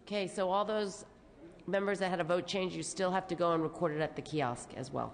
Okay, so all those members that had a vote change, you still have to go and record it at the kiosk as well.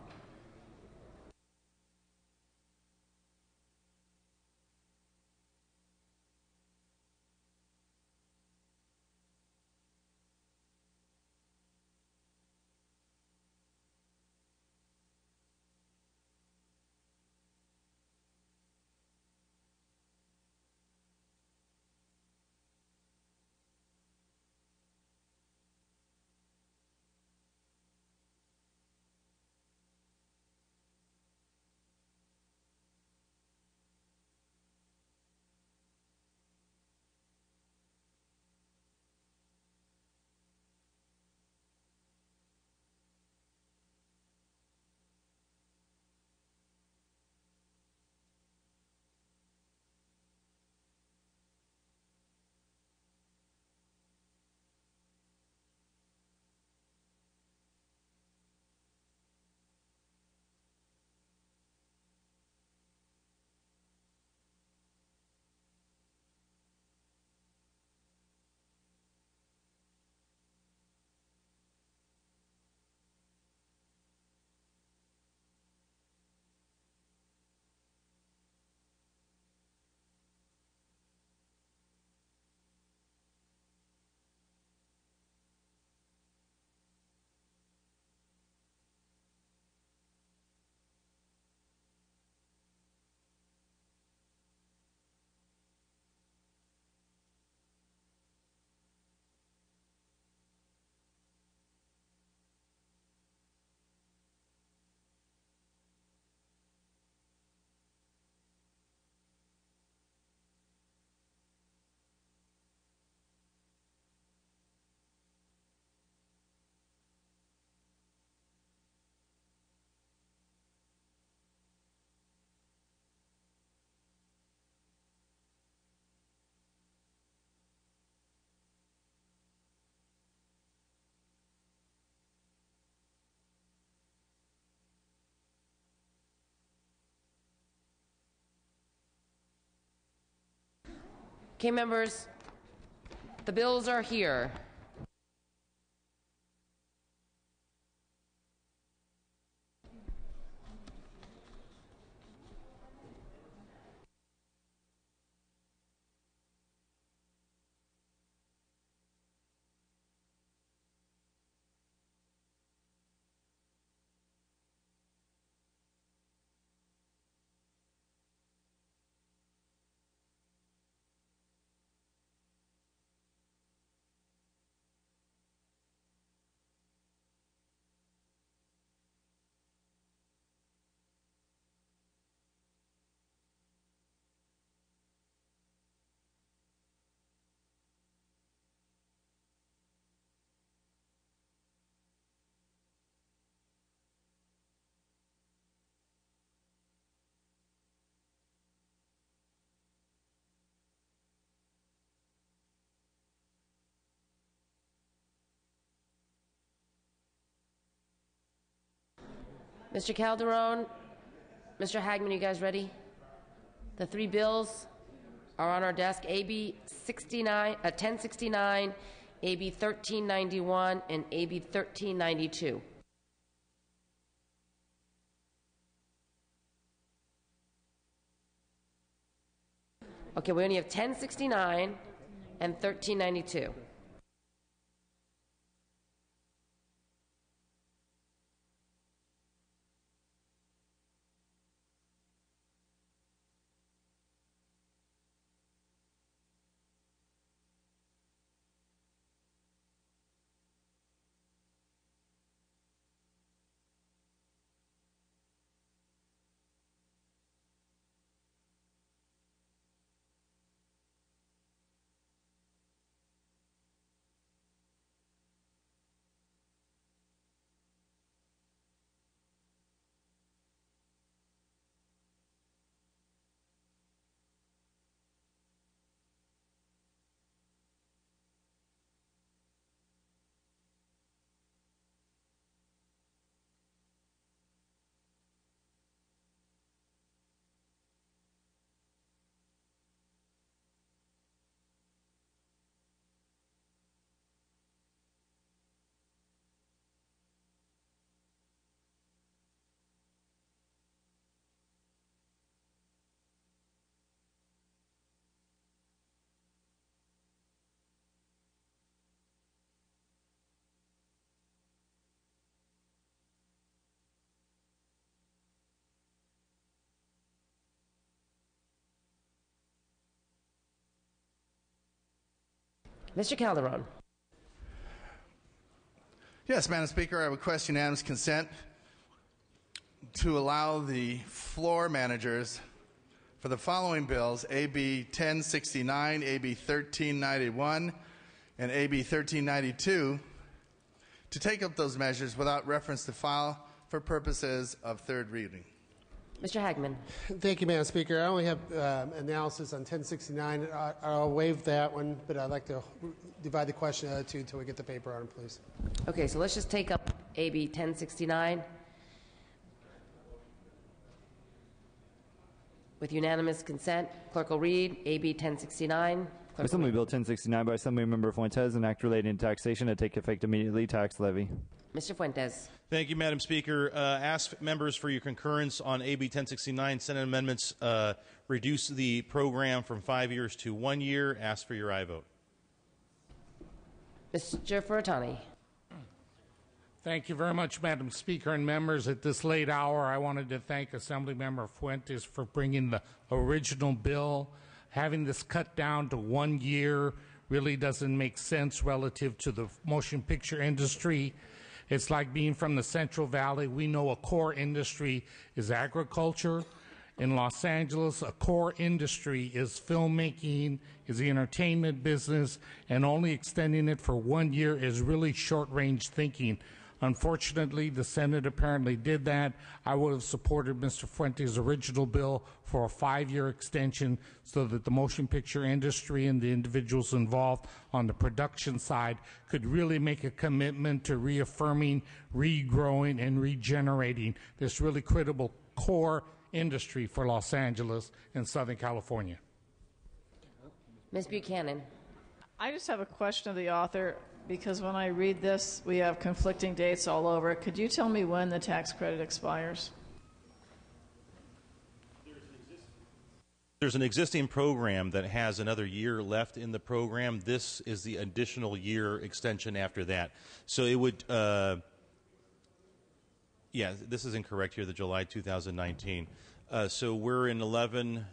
Okay, members, the bills are here. Mr. Calderon, Mr. Hagman, you guys ready? The three bills are on our desk: AB 1069, AB 1391, and AB 1392. Okay, we only have 1069 and 1392. Mr. Calderon. Yes, Madam Speaker, I request unanimous consent to allow the floor managers for the following bills, AB 1069, AB 1391, and AB 1392, to take up those measures without reference to file for purposes of third reading. Mr. Hagman. Thank you, Madam Speaker. I only have analysis on 1069. I'll waive that one, but I'd like to divide the question into two until we get the paper on it, please. Okay, so let's just take up AB 1069. With unanimous consent, clerk will read AB 1069. Assembly Bill 1069 by Assemblymember Fuentes, an act relating to taxation to take effect immediately, tax levy. Mr. Fuentes. Thank you, Madam Speaker. Ask members for your concurrence on AB 1069. Senate amendments reduce the program from 5 years to 1 year. Ask for your aye vote. Mr. Furutani. Thank you very much, Madam Speaker and members. At this late hour, I wanted to thank Assemblymember Fuentes for bringing the original bill. Having this cut down to 1 year really doesn't make sense relative to the motion picture industry. It's like being from the Central Valley. We know a core industry is agriculture. In Los Angeles, a core industry is filmmaking, is the entertainment business, and only extending it for 1 year is really short-range thinking. Unfortunately, the Senate apparently did that. I would have supported Mr. Fuentes' original bill for a 5-year extension so that the motion picture industry and the individuals involved on the production side could really make a commitment to reaffirming, regrowing, and regenerating this really critical core industry for Los Angeles and Southern California. Ms. Buchanan. I just have a question of the author, because when I read this, we have conflicting dates all over. Could you tell me when the tax credit expires? There's an existing program that has another year left in the program. This is the additional year extension after that. So it would, yeah, this is incorrect here, the July 2019. So we're in 11.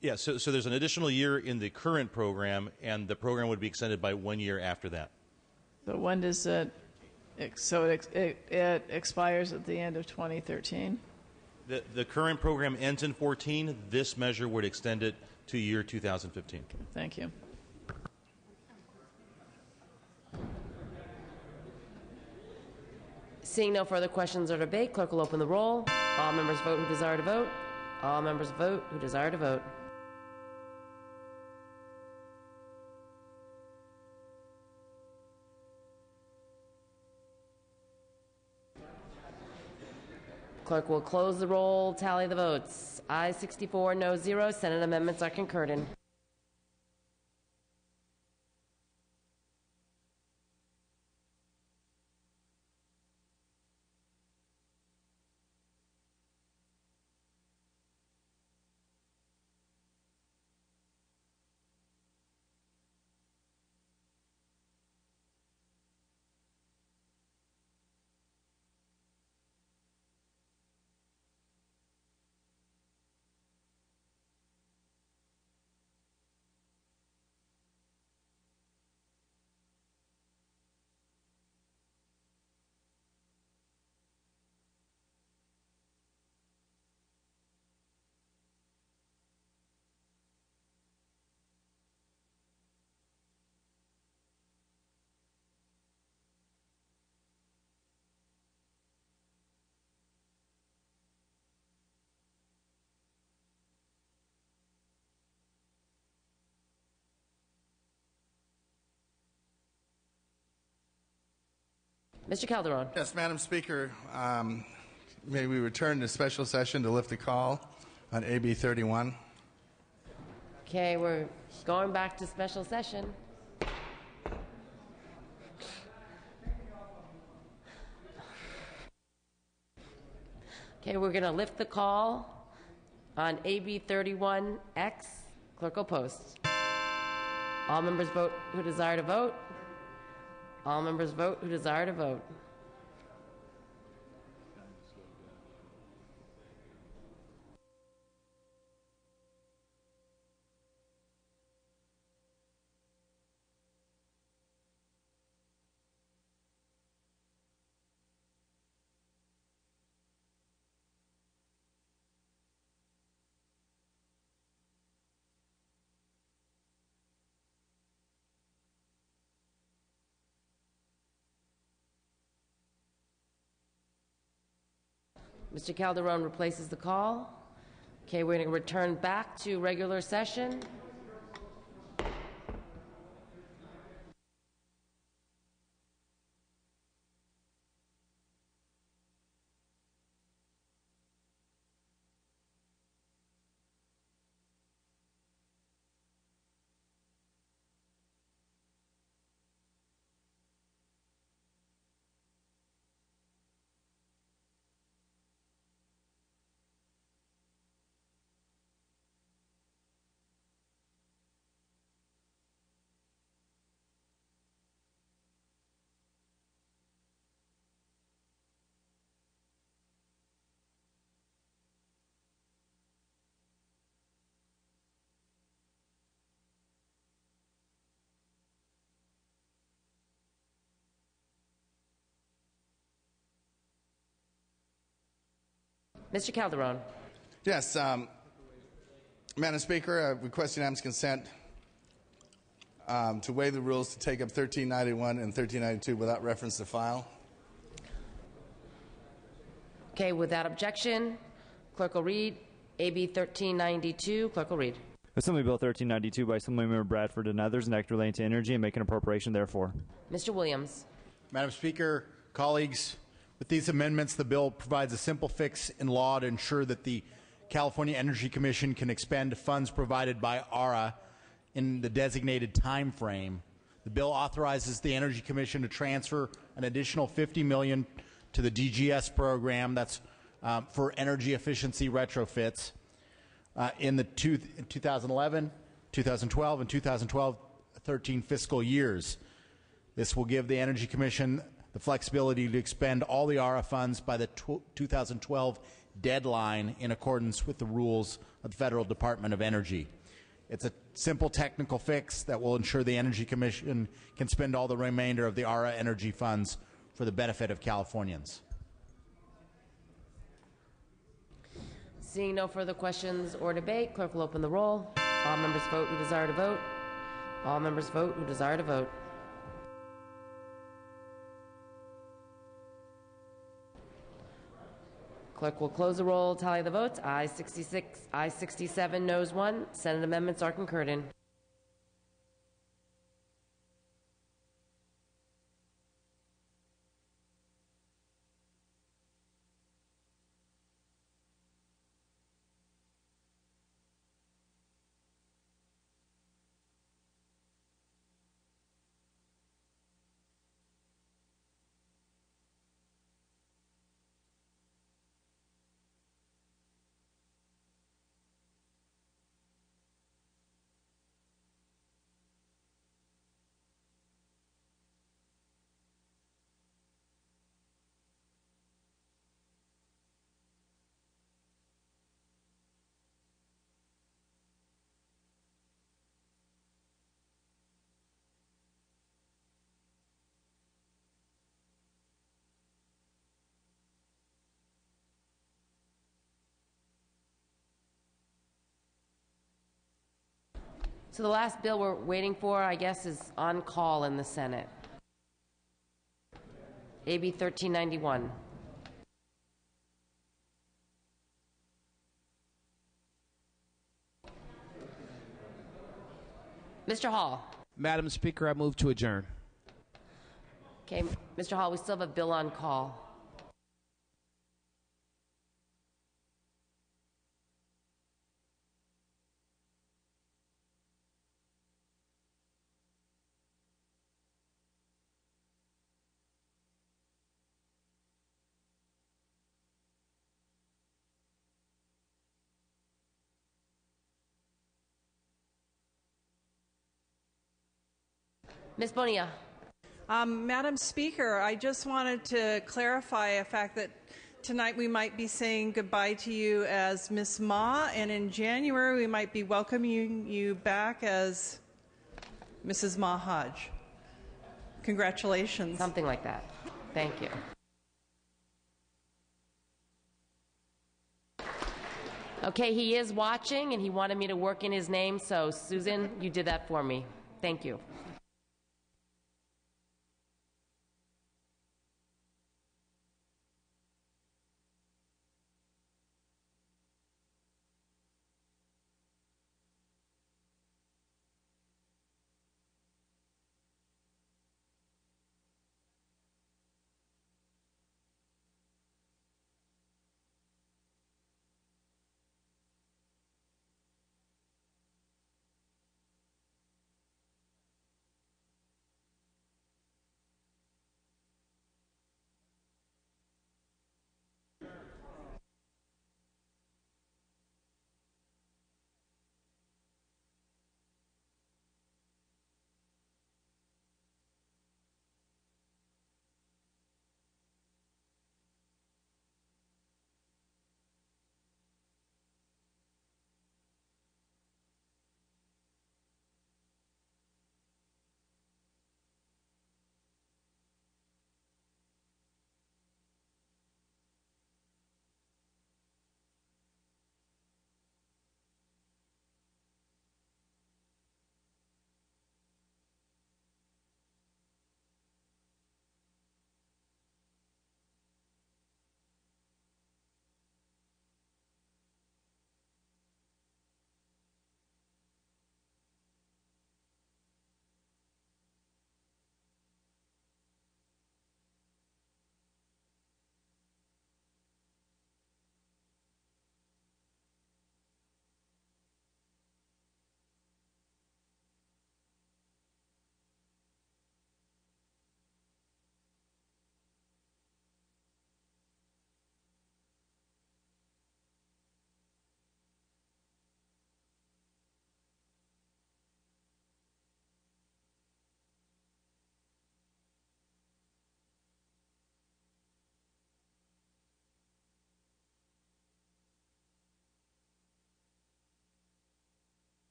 Yeah, so there's an additional year in the current program, and the program would be extended by 1 year after that. So when does it, so it expires at the end of 2013? The current program ends in 14. This measure would extend it to year 2015. Thank you. Seeing no further questions or debate, clerk will open the roll. All members vote who desire to vote. All members vote who desire to vote. Clerk will close the roll, tally the votes. Ayes 64, no 0. Senate amendments are concurred in. Mr. Calderon. Yes, Madam Speaker, may we return to special session to lift the call on AB 31? Okay, we're going back to special session. Okay, we're going to lift the call on AB 31X. Clerk will post. All members vote who desire to vote. All members vote who desire to vote. Mr. Calderon replaces the call. Okay, we're going to return back to regular session. Mr. Calderon. Yes, Madam Speaker, I request unanimous consent to waive the rules to take up 1391 and 1392 without reference to file. Okay, without objection, clerk will read AB 1392. Clerk will read. Assembly Bill 1392 by Assemblymember Bradford and others, an act relating to energy and make an appropriation therefore. Mr. Williams. Madam Speaker, colleagues, with these amendments, the bill provides a simple fix in law to ensure that the California Energy Commission can expend funds provided by ARA in the designated time frame. The bill authorizes the Energy Commission to transfer an additional $50 million to the DGS program. That's for energy efficiency retrofits in the 2011, 2012, and 2012-13 fiscal years. This will give the Energy Commission the flexibility to expend all the ARA funds by the 2012 deadline in accordance with the rules of the Federal Department of Energy. It's a simple technical fix that will ensure the Energy Commission can spend all the remainder of the ARA energy funds for the benefit of Californians. Seeing no further questions or debate, clerk will open the roll. All members vote who desire to vote. All members vote who desire to vote. Clerk will close the roll, tally the votes. Ayes 66, ayes 67, noes 1. Senate amendments are concurred in. So the last bill we're waiting for, I guess, is on call in the Senate. AB 1391. Mr. Hall. Madam Speaker, I move to adjourn. Okay, Mr. Hall, we still have a bill on call. Ms. Bonilla. Madam Speaker, I just wanted to clarify a fact that tonight we might be saying goodbye to you as Ms. Ma, and in January we might be welcoming you back as Mrs. Ma Hodge. Congratulations. Something like that. Thank you. Okay, he is watching, and he wanted me to work in his name, so Susan, you did that for me. Thank you.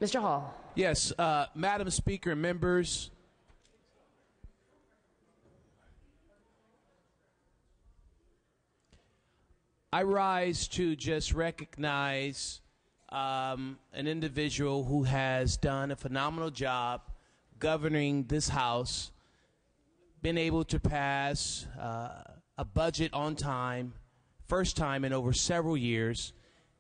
Mr. Hall. Yes, Madam Speaker and members, I rise to just recognize an individual who has done a phenomenal job governing this House, been able to pass a budget on time, first time in over several years.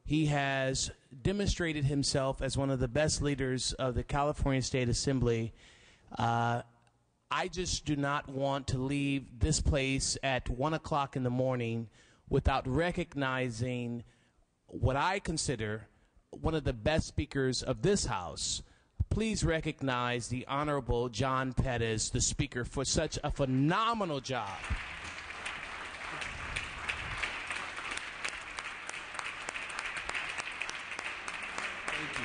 He has demonstrated himself as one of the best leaders of the California State Assembly. I just do not want to leave this place at 1 o'clock in the morning without recognizing what I consider one of the best speakers of this House. Please recognize the Honorable John Pettis, the Speaker, for such a phenomenal job. Thank you.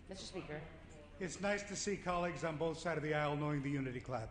Mr. Speaker. It's nice to see colleagues on both sides of the aisle knowing the unity clap.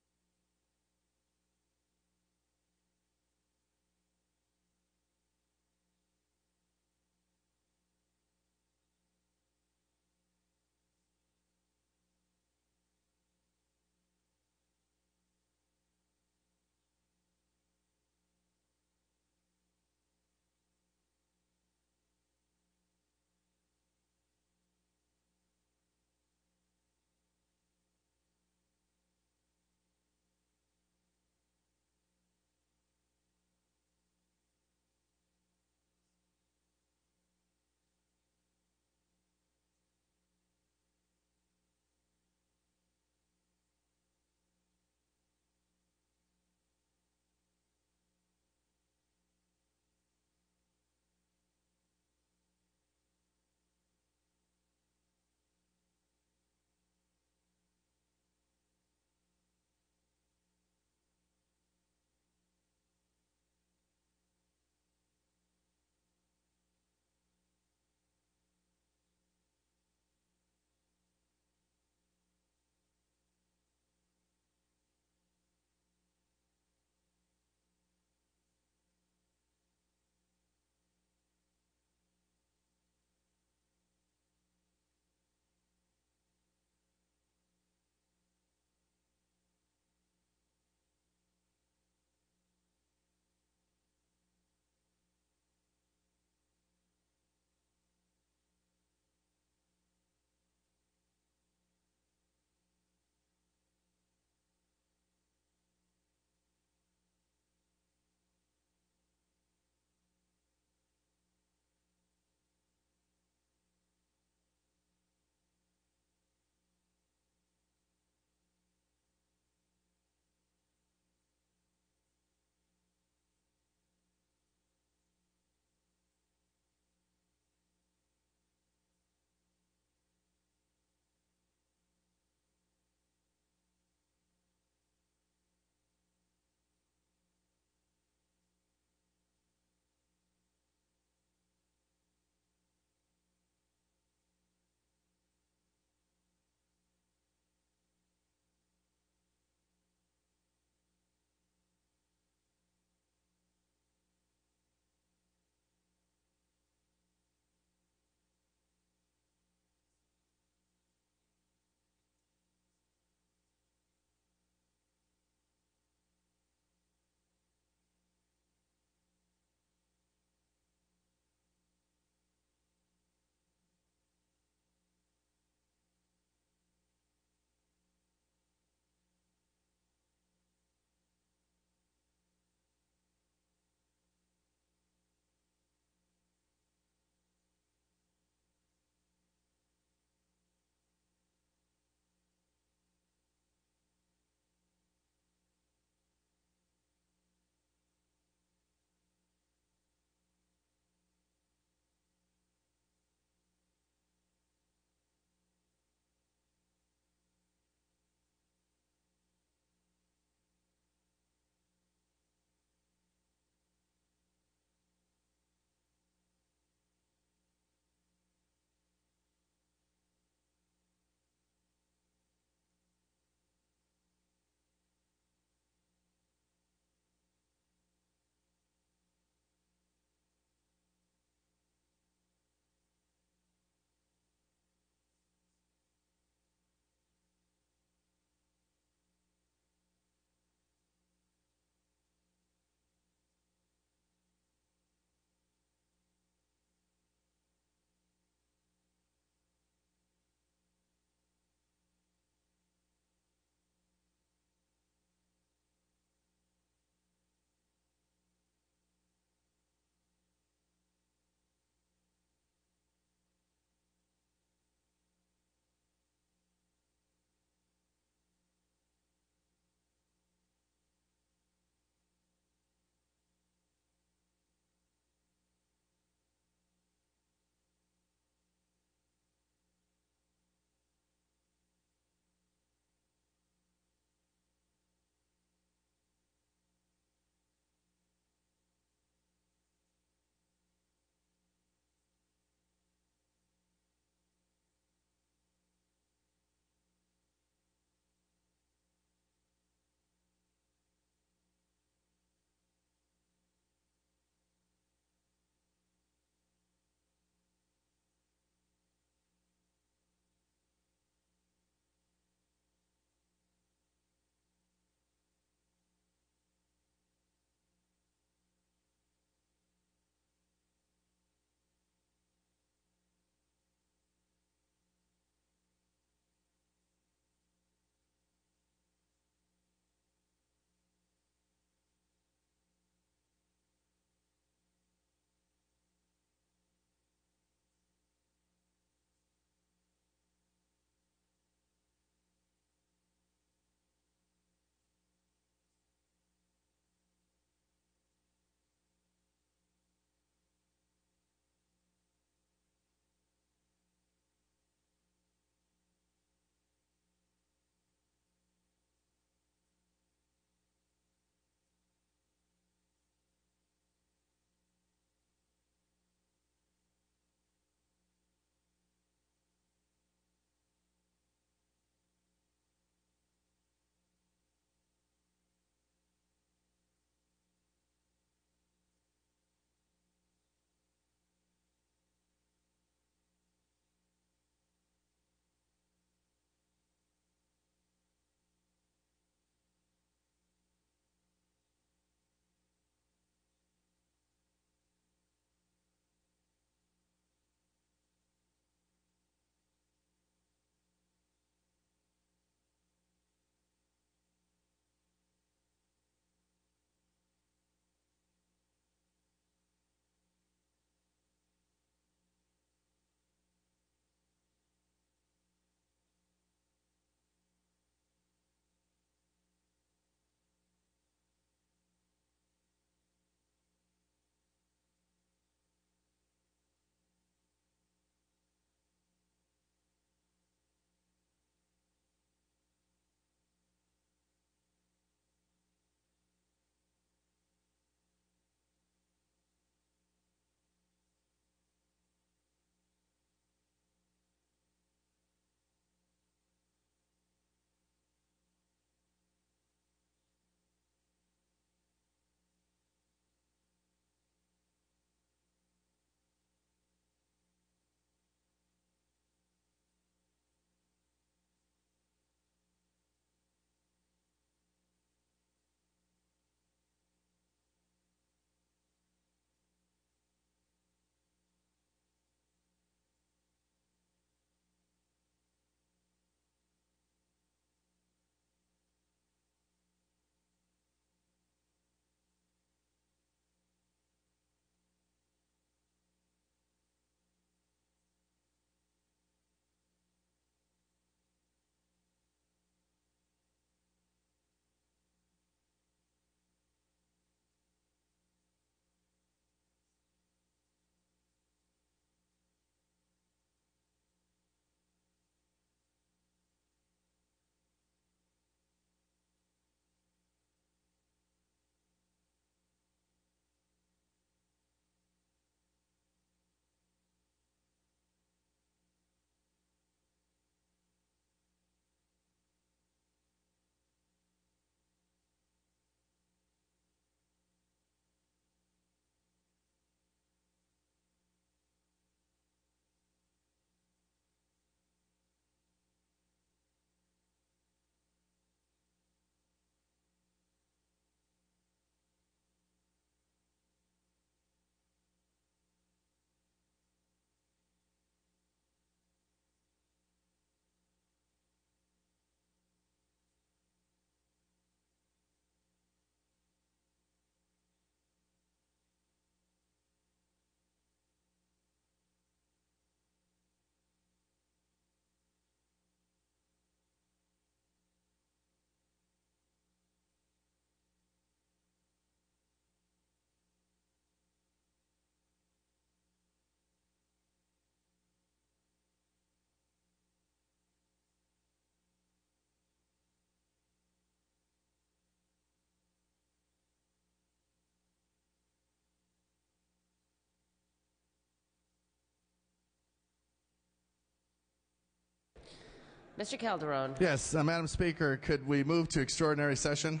Mr. Calderon. Yes, Madam Speaker, could we move to extraordinary session?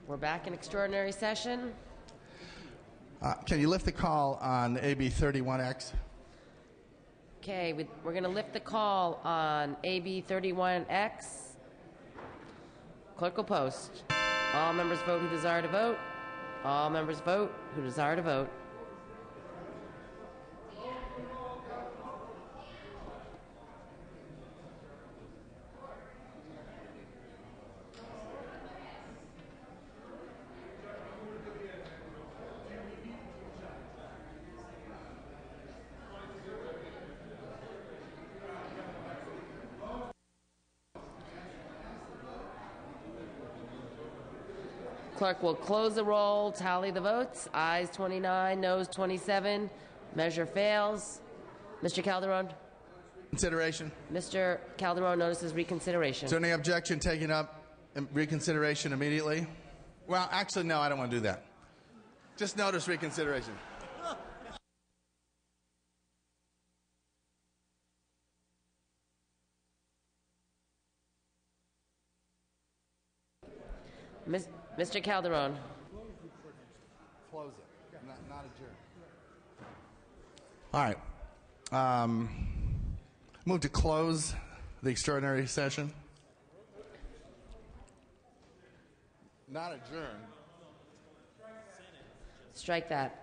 We're back in extraordinary session. Can you lift the call on AB 31X? Okay, we're going to lift the call on AB 31X. Clerk will post. All members vote who desire to vote. All members vote who desire to vote. Clerk will close the roll, tally the votes. Ayes 29, noes 27. Measure fails. Mr. Calderon? Consideration. Mr. Calderon notices reconsideration. Is there any objection taking up reconsideration immediately? Well, actually, no, I don't want to do that. Just notice reconsideration. Mr. Calderon? Close it, not adjourn. All right. Move to close the extraordinary session. Not adjourn. Strike that.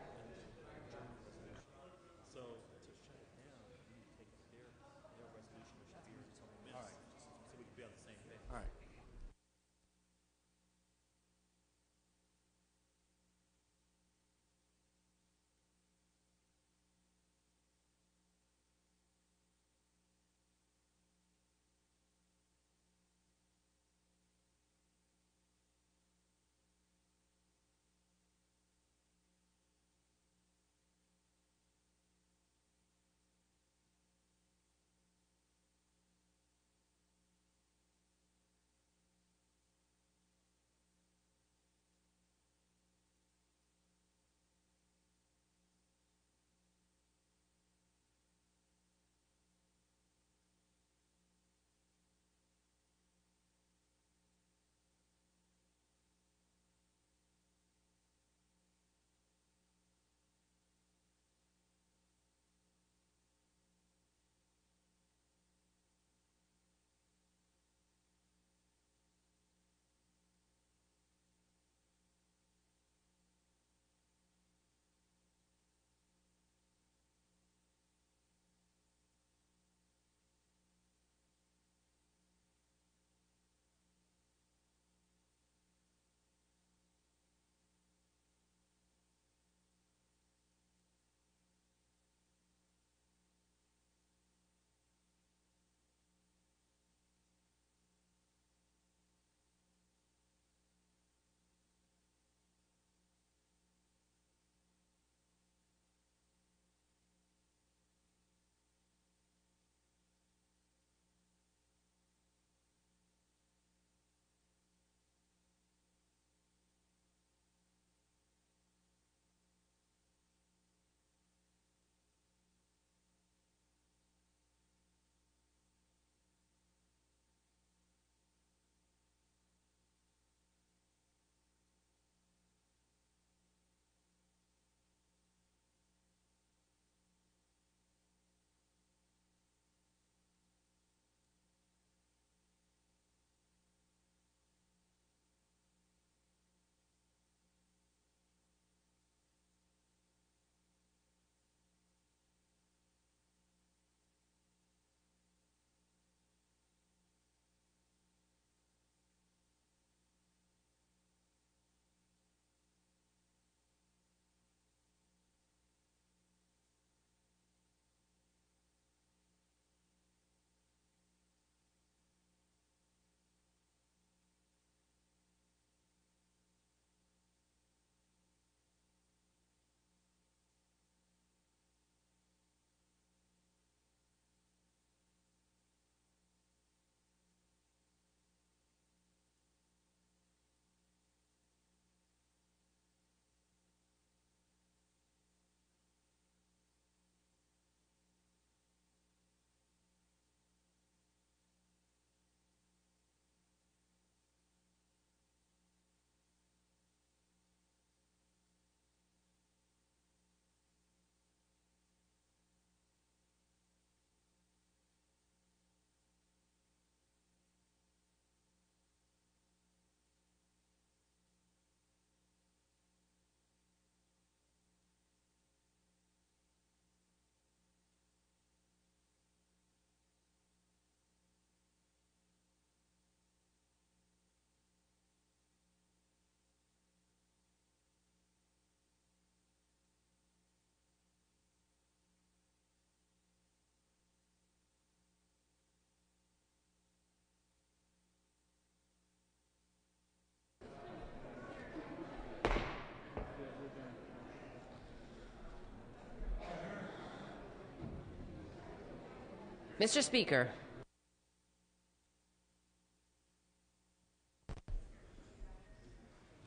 Mr. Speaker.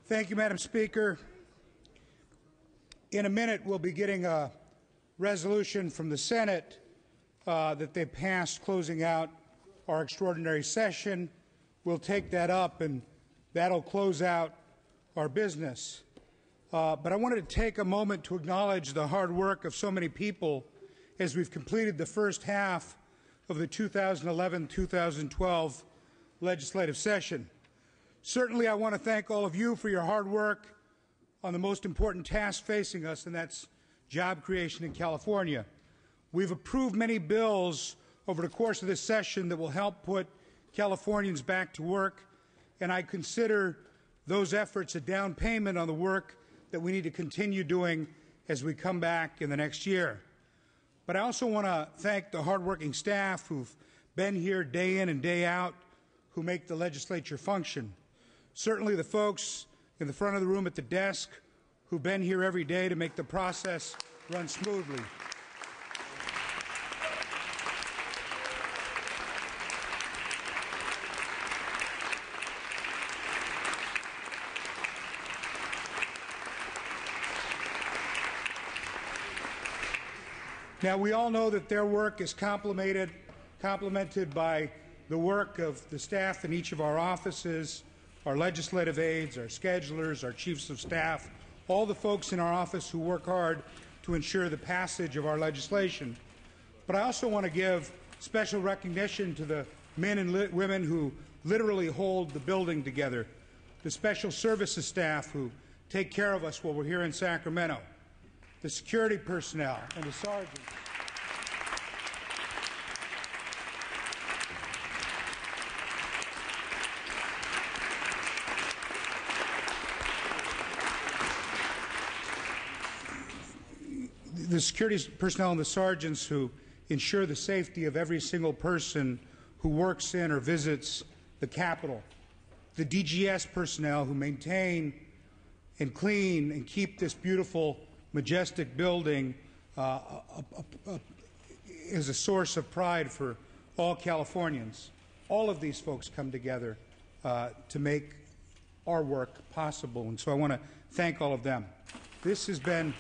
Thank you, Madam Speaker. In a minute, we'll be getting a resolution from the Senate that they passed closing out our extraordinary session. We'll take that up, and that'll close out our business. But I wanted to take a moment to acknowledge the hard work of so many people as we've completed the first half of the 2011-2012 legislative session. Certainly, I want to thank all of you for your hard work on the most important task facing us, and that's job creation in California. We've approved many bills over the course of this session that will help put Californians back to work, and I consider those efforts a down payment on the work that we need to continue doing as we come back in the next year. But I also want to thank the hardworking staff who've been here day in and day out, who make the legislature function. Certainly the folks in the front of the room at the desk who've been here every day to make the process run smoothly. Now, we all know that their work is complemented by the work of the staff in each of our offices, our legislative aides, our schedulers, our chiefs of staff, all the folks in our office who work hard to ensure the passage of our legislation. But I also want to give special recognition to the men and women who literally hold the building together, the special services staff who take care of us while we're here in Sacramento, the security personnel and the sergeants. The security personnel and the sergeants who ensure the safety of every single person who works in or visits the Capitol. The DGS personnel who maintain and clean and keep this beautiful, majestic building is a source of pride for all Californians. All of these folks come together to make our work possible, and so I want to thank all of them. This has been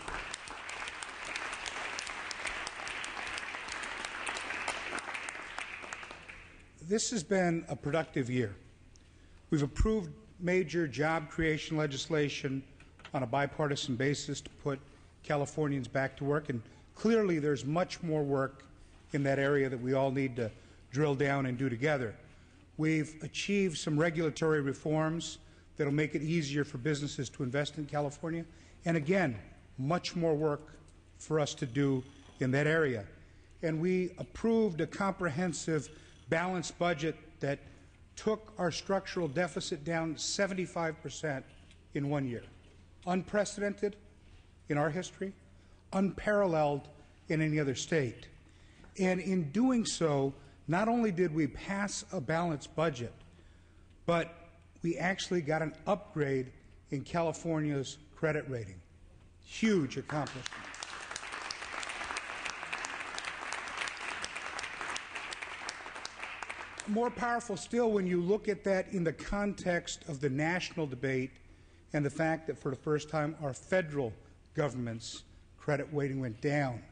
a productive year. We've approved major job creation legislation on a bipartisan basis to put Californians back to work, and clearly there's much more work in that area that we all need to drill down and do together. We've achieved some regulatory reforms that will make it easier for businesses to invest in California, and again, much more work for us to do in that area. And we approved a comprehensive balanced budget that took our structural deficit down 75% in 1 year. Unprecedented in our history, unparalleled in any other state. And in doing so, not only did we pass a balanced budget, but we actually got an upgrade in California's credit rating. Huge accomplishment. More powerful still when you look at that in the context of the national debate and the fact that for the first time our federal government's credit rating went down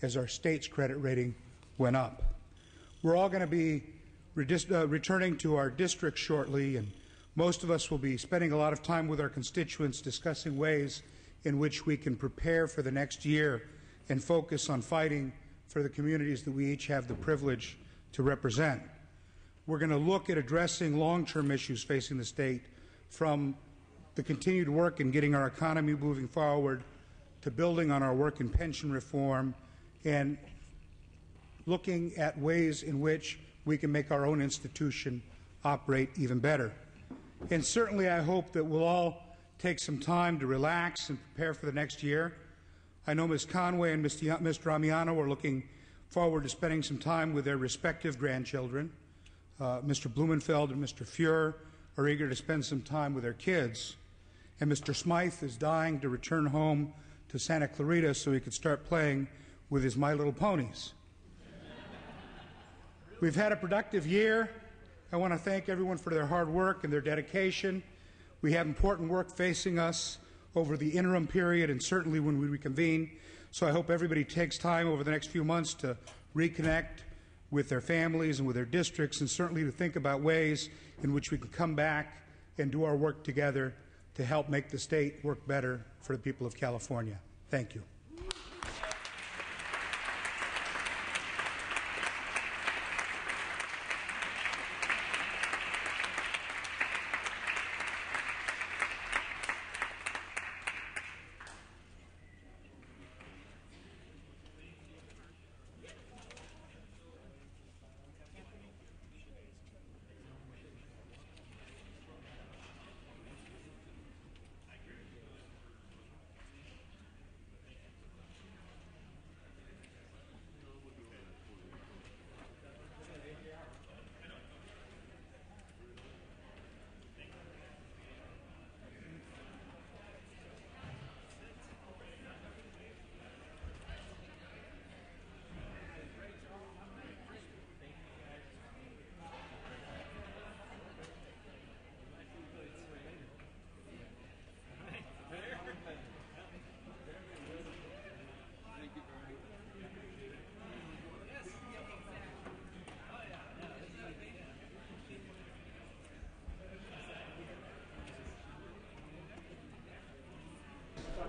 as our state's credit rating went up. We're all going to be returning to our districts shortly, and most of us will be spending a lot of time with our constituents discussing ways in which we can prepare for the next year and focus on fighting for the communities that we each have the privilege to represent. We're going to look at addressing long-term issues facing the state, from the continued work in getting our economy moving forward to building on our work in pension reform and looking at ways in which we can make our own institution operate even better. And certainly I hope that we'll all take some time to relax and prepare for the next year. I know Ms. Conway and Mr. Amiano are looking forward to spending some time with their respective grandchildren. Mr. Blumenfeld and Mr. Fuhr are eager to spend some time with their kids. And Mr. Smythe is dying to return home to Santa Clarita so he could start playing with his My Little Ponies. We've had a productive year. I want to thank everyone for their hard work and their dedication. We have important work facing us over the interim period and certainly when we reconvene. So I hope everybody takes time over the next few months to reconnect with their families and with their districts, and certainly to think about ways in which we can come back and do our work together to help make the state work better for the people of California. Thank you.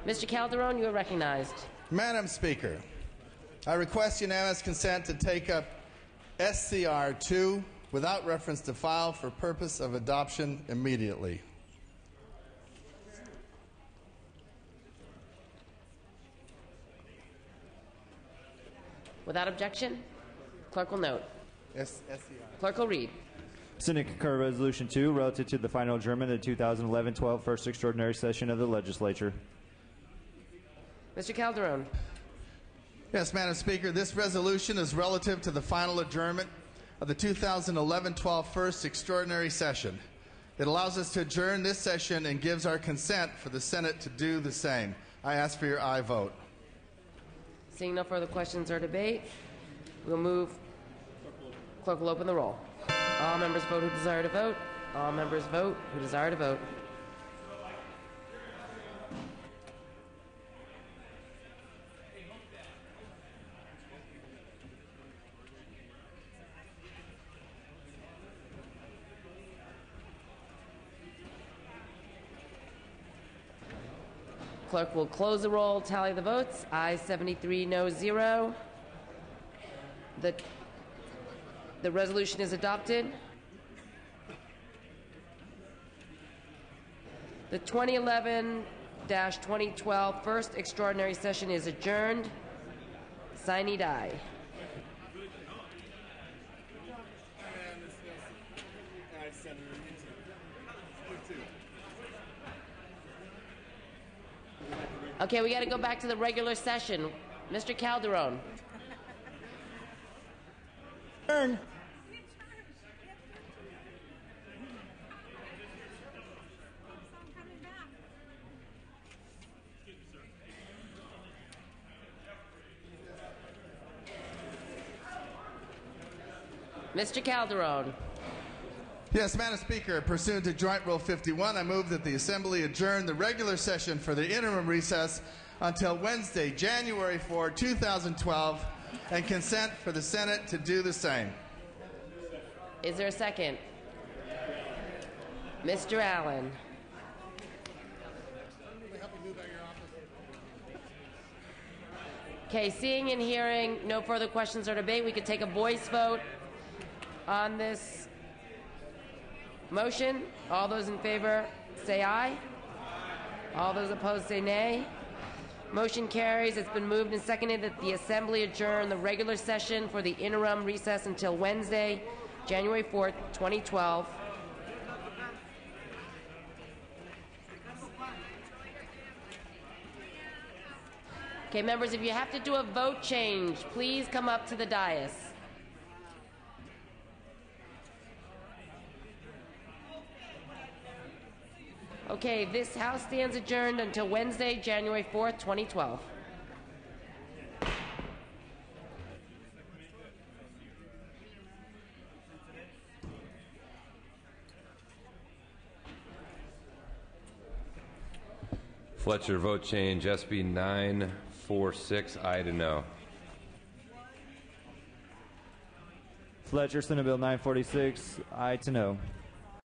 Mr. Calderon, you are recognized. Madam Speaker, I request unanimous consent to take up SCR 2 without reference to file for purpose of adoption immediately. Without objection, clerk will note. SCR. Clerk will read. Senate concur Resolution 2 relative to the final adjournment of the 2011-12 First Extraordinary Session of the Legislature. Mr. Calderon. Yes, Madam Speaker, this resolution is relative to the final adjournment of the 2011-12 First Extraordinary Session. It allows us to adjourn this session and gives our consent for the Senate to do the same. I ask for your aye vote. Seeing no further questions or debate, we'll move. Clerk will open the roll. All members vote who desire to vote. All members vote who desire to vote. Clerk will close the roll, tally the votes. Ayes 73, no 0. The resolution is adopted. The 2011-2012 First Extraordinary Session is adjourned. Sine die. Okay, we got to go back to the regular session. Mr. Calderon. Turn. Mr. Calderon. Yes, Madam Speaker, pursuant to Joint Rule 51, I move that the Assembly adjourn the regular session for the interim recess until Wednesday, January 4, 2012, and consent for the Senate to do the same. Is there a second? Mr. Allen. Okay, seeing and hearing no further questions or debate, we could take a voice vote on this motion. All those in favor say aye. All those opposed say nay. Motion carries. It's been moved and seconded that the Assembly adjourn the regular session for the interim recess until Wednesday, January 4th, 2012. Okay, members, if you have to do a vote change, please come up to the dais. Okay, this House stands adjourned until Wednesday, January 4th, 2012. Fletcher, vote change. SB 946, aye to no. Fletcher, Senate Bill 946, aye to no.